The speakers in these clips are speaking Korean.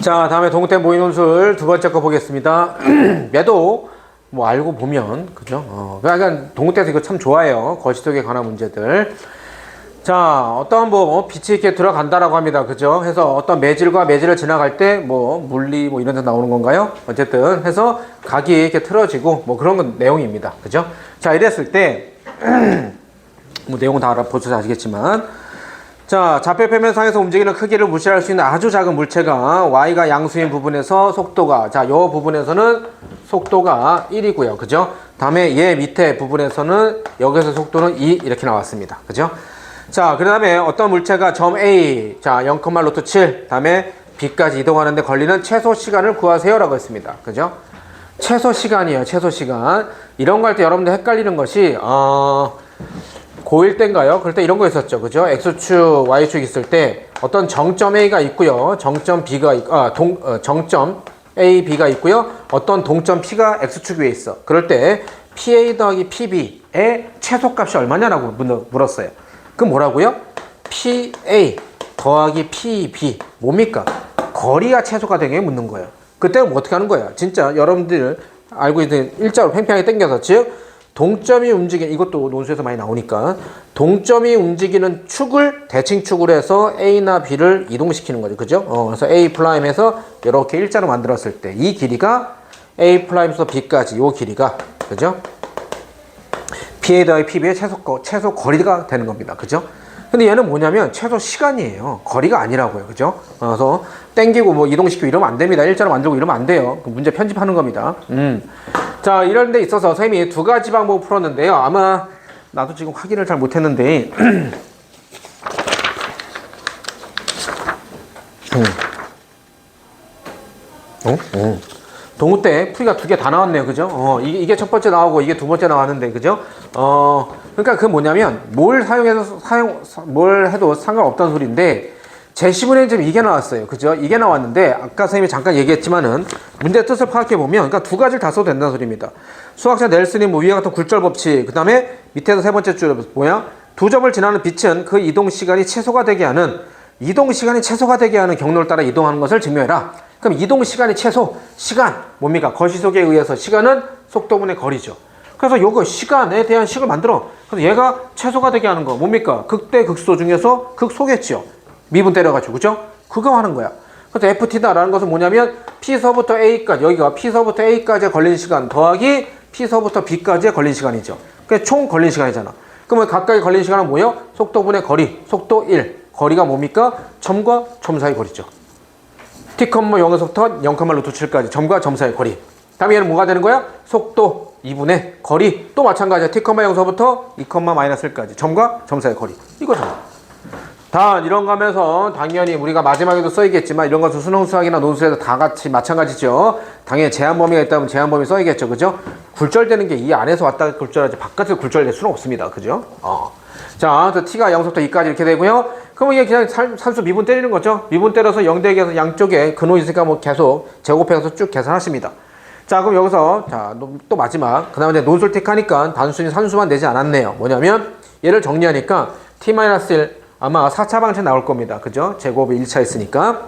자, 다음에 동태 모의논술 두 번째 거 보겠습니다. 매도 뭐 알고 보면 그죠? 약간 동태에서 이거 참 좋아해요. 거시속에 관한 문제들. 자, 어떤 뭐 빛이 이렇게 들어간다라고 합니다. 그죠? 해서 어떤 매질과 매질을 지나갈 때 뭐 물리 뭐 이런 데 나오는 건가요? 어쨌든 해서 각이 이렇게 틀어지고 뭐 그런 건 내용입니다. 그죠? 자, 이랬을 때 뭐 내용은 다 알아보셔서 아시겠지만, 자, 좌표 표면상에서 움직이는 크기를 무시할 수 있는 아주 작은 물체가 y가 양수인 부분에서 속도가, 자, 요 부분에서는 속도가 1이고요. 그죠? 다음에 얘 밑에 부분에서는 여기서 속도는 2 이렇게 나왔습니다. 그죠? 자, 그 다음에 어떤 물체가 점 A, 자, 0,7, 다음에 B까지 이동하는데 걸리는 최소 시간을 구하세요 라고 했습니다. 그죠? 최소 시간이에요. 최소 시간. 이런 거 할 때 여러분들 헷갈리는 것이 고1 때인가요? 그럴 때 이런 거 있었죠. 그죠? X축, Y축 있을 때 어떤 정점 A가 있고요. 정점 B가, 정점 A, B가 있고요. 어떤 동점 P가 X축 위에 있어. 그럴 때 PA 더하기 PB의 최소값이 얼마냐라고 물었어요. 그럼 뭐라고요? PA 더하기 PB. 뭡니까? 거리가 최소가 되게 묻는 거예요. 그때는 뭐 어떻게 하는 거예요? 진짜 여러분들 알고 있는 일자로 팽팽하게 당겨서, 즉 동점이 움직이는, 이것도 논술에서 많이 나오니까 동점이 움직이는 축을 대칭축으로 해서 A나 B를 이동시키는 거죠. 그죠? 그래서 A 프라임에서 이렇게 일자로 만들었을 때 이 길이가 A 프라임에서 B까지 이 길이가, 그죠? PA 더하기 PB의 최소 거리가 되는 겁니다. 그죠? 근데 얘는 뭐냐면 최소 시간이에요. 거리가 아니라고요. 그죠? 그래서 땡기고 뭐 이동시키고 이러면 안 됩니다. 일자로 만들고 이러면 안 돼요. 문제 편집하는 겁니다. 자, 이런 데 있어서 선생님이 두 가지 방법을 풀었는데요. 아마 나도 지금 확인을 잘 못했는데 동우 때 풀이가 두 개 다 나왔네요. 그죠? 이게 첫 번째 나오고 이게 두 번째 나왔는데, 그죠? 그러니까 그 뭐냐면 뭘 해도 상관없다는 소리인데, 제10분의 1점 이게 나왔어요. 그죠? 이게 나왔는데, 아까 선생님이 잠깐 얘기했지만은 문제 뜻을 파악해보면, 그러니까 두 가지를 다 써도 된다는 소리입니다. 수학자 넬슨이 뭐 위와 같은 굴절 법칙, 그 다음에 밑에서 세 번째 줄 뭐야? 두 점을 지나는 빛은 그 이동 시간이 최소가 되게 하는 경로를 따라 이동하는 것을 증명해라. 그럼 이동 시간이 최소, 시간, 뭡니까? 거시속에 의해서 시간은 속도분의 거리죠. 그래서 요거 시간에 대한 식을 만들어. 그래서 얘가 최소가 되게 하는 거, 뭡니까? 극대 극소 중에서 극소겠죠. 미분 때려가지고, 그죠? 그거 하는 거야. 그래서 FT다라는 것은 뭐냐면 P서부터 A까지, 여기가 P서부터 A까지 걸린 시간 더하기 P서부터 B까지의 걸린 시간이죠. 그게 총 걸린 시간이잖아. 그러면 각각의 걸린 시간은 뭐예요? 속도분의 거리, 속도 1. 거리가 뭡니까? 점과 점 사이 거리죠. T, 0에서부터 0,7까지 점과 점 사이 거리. 다음에 얘는 뭐가 되는 거야? 속도 2분의 거리. 또 마찬가지야. T, 0서부터 2, -1까지 점과 점 사이 거리. 이거잖아. 단 이런 거 하면서 당연히 우리가 마지막에도 써야겠지만, 이런 것은 수능 수학이나 논술에서 다 같이 마찬가지죠. 당연히 제한 범위가 있다면 제한 범위 써야겠죠. 그죠? 굴절되는 게 이 안에서 왔다가 굴절하지 바깥에서 굴절될 수는 없습니다. 그죠? 자, 그 T가 0서부터 2까지 이렇게 되고요. 그러면 이게 그냥 산수 미분 때리는 거죠. 미분 때려서 0대기에서 양쪽에 근호 있으니까 뭐 계속 제곱해서 쭉 계산하십니다. 자, 그럼 여기서 자, 또 마지막. 그 다음에 이제 논술 틱 하니까 단순히 산수만 내지 않았네요. 뭐냐면 얘를 정리하니까 T-1 아마 4차 방식 나올 겁니다. 그죠? 제곱이 1차 있으니까.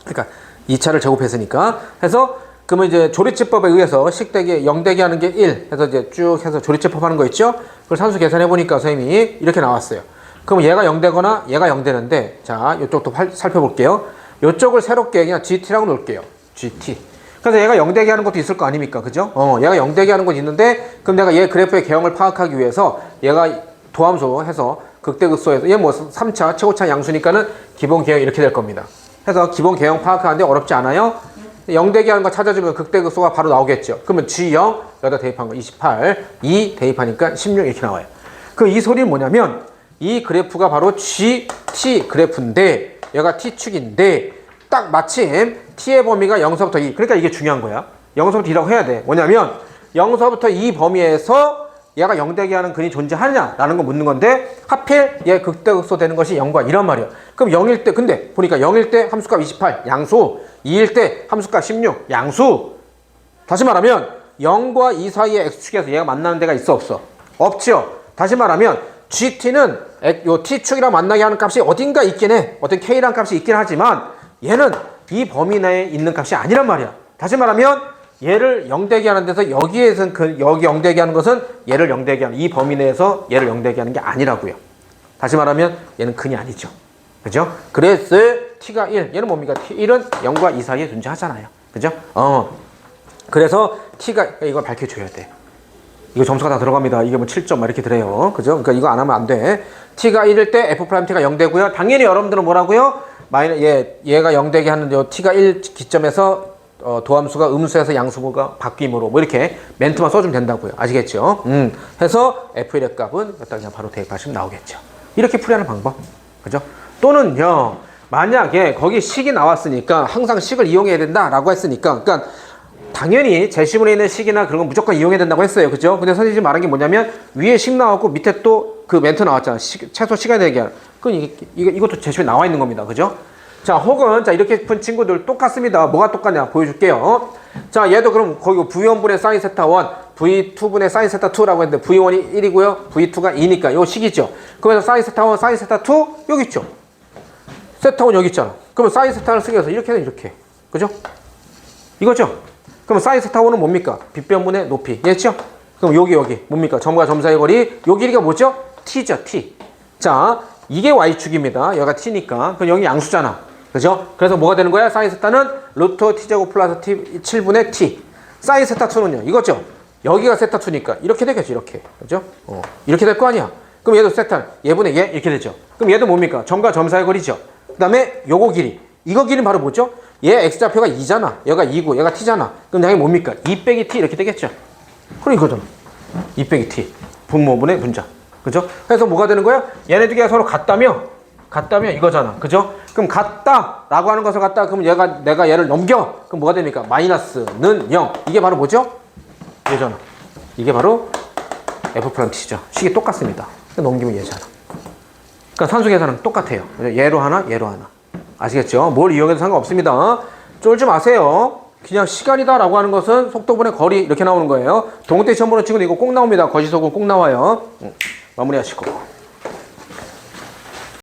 그러니까 2차를 제곱했으니까. 해서 그러면 이제 조리치법에 의해서 식대기 0대기 하는 게 1 해서 이제 쭉 해서 조리치법 하는 거 있죠? 그걸 산수 계산해 보니까 선생님이 이렇게 나왔어요. 그럼 얘가 0되거나 얘가 0되는데, 자, 이쪽도 살펴볼게요. 이쪽을 새롭게 그냥 GT라고 놓을게요. GT. 그래서 얘가 0되게 하는 것도 있을 거 아닙니까? 그죠? 얘가 0되게 하는 건 있는데, 그럼 내가 얘 그래프의 개형을 파악하기 위해서 얘가 도함수 해서 극대극소해서 얘 뭐 3차 최고차 양수니까는 기본 개형 이렇게 될 겁니다. 해서 기본 개형 파악하는데 어렵지 않아요? 0대기 하는 거 찾아주면 극대극소가 바로 나오겠죠. 그러면 G0 여기다 대입한 거 28, 2 대입하니까 16 이렇게 나와요. 그 이 소리는 뭐냐면 이 그래프가 바로 GT 그래프인데, 얘가 T축인데 딱 마침 T의 범위가 0서부터 2. 그러니까 이게 중요한 거야. 0서부터 2라고 해야 돼. 뭐냐면 0서부터 2 범위에서 얘가 0대기 하는 근이 존재하느냐라는 거 묻는 건데, 하필 얘 극대극소 되는 것이 0과 2란 말이야. 그럼 0일 때, 근데 보니까 0일 때 함수값 28 양수, 2일 때 함수값 16 양수. 다시 말하면 0과 2 사이의 x축에서 얘가 만나는 데가 있어 없어? 없죠. 다시 말하면 GT는 요 T축이랑 만나게 하는 값이 어딘가 있긴 해. 어떤 K라는 값이 있긴 하지만 얘는 이 범위 내에 있는 값이 아니란 말이야. 다시 말하면 얘를 0되게 하는 데서 여기에선 여기 0되게 하는 것은 얘를 0되게 하는 이 범위 내에서 얘를 0되게 하는 게 아니라고요. 다시 말하면 얘는 근이 아니죠. 그죠? 그래서 t가 1. 얘는 뭡니까? t1은 0과 2 사이에 존재하잖아요. 그죠? 그래서 t가 이걸 밝혀줘야 돼. 이거 점수가 다 들어갑니다. 이게 뭐 7점 막 이렇게 들어요. 그죠? 그러니까 이거 안 하면 안 돼. t가 1일 때 f't가 0 되고요. 당연히 여러분들은 뭐라고요? 얘가 0 되게 하는 요 t가 1 기점에서 도함수가 음수에서 양수가 바뀜으로 뭐 이렇게 멘트만 써주면 된다고요. 아시겠죠? 해서 f1의 값은 여기다 그냥 바로 대입하시면 나오겠죠. 이렇게 풀이하는 방법. 그죠? 또는요. 만약에 거기 식이 나왔으니까 항상 식을 이용해야 된다라고 했으니까 그러니까 당연히 제시문에 있는 식이나 그런 건 무조건 이용해야 된다고 했어요. 그죠? 근데 선생님이 말한 게 뭐냐면 위에 식 나왔고 밑에 또 그 멘트 나왔잖아. 최소 시간에 대한. 그건 이것도 제시문에 나와 있는 겁니다. 그죠? 자, 혹은 자 이렇게 푼 친구들 똑같습니다. 뭐가 똑같냐 보여줄게요. 자, 얘도 그럼 거기 V1분의 사인 세타 1, V2분의 사인 세타 2라고 했는데 V1이 1이고요. V2가 2니까 요 식이죠. 그래서 사인 세타 1, 사인 세타 2 여기 있죠. 세타 1 여기 있잖아. 그러면 사인 세타를 쓰기 위해서 이렇게 해서 이렇게. 그죠? 이거죠? 그럼 사인 세타 1은 뭡니까? 빗변분의 높이. 이해했죠? 그럼 여기 뭡니까? 점과 점 사이의 거리. 요 길이가 뭐죠? t죠, t. 자, 이게 y축입니다. 여기가 t니까. 그럼 여기 양수잖아. 그죠? 그래서 뭐가 되는 거야? 사인 세타는 루트 t제곱 플러스 t 7분의 t. 사인 세타 2는요. 이거죠? 여기가 세타 2니까 이렇게 되겠죠. 이렇게. 그죠? 이렇게 될 거 아니야. 그럼 얘도 세타 얘분의 얘 이렇게 되죠. 그럼 얘도 뭡니까? 점과 점 사이의 거리죠. 그 다음에 요거 길이. 이거 길이는 바로 뭐죠? 얘 x좌표가 2잖아. 얘가 2고 얘가 t잖아. 그럼 양이 뭡니까? 2 빼기 t 이렇게 되겠죠. 그럼 이거잖아. 2 빼기 t. 분모분의 분자. 그죠? 그래서 뭐가 되는 거야? 얘네 두 개가 서로 같다면 이거잖아. 그죠? 그럼 같다라고 하는 것을 갖다 그럼 내가 얘를 넘겨. 그럼 뭐가 됩니까? 마이너스는 0. 이게 바로 뭐죠? 얘잖아. 이게 바로 f't죠. 식이 똑같습니다. 넘기면 얘잖아. 그러니까 산수 계산은 똑같아요. 얘로 하나, 얘로 하나. 아시겠죠? 뭘 이용해도 상관없습니다. 쫄지 마세요. 그냥 시간이다라고 하는 것은 속도분의 거리 이렇게 나오는 거예요. 동태 시험 보는 친구도 이거 꼭 나옵니다. 거시속은 꼭 나와요. 마무리하시고.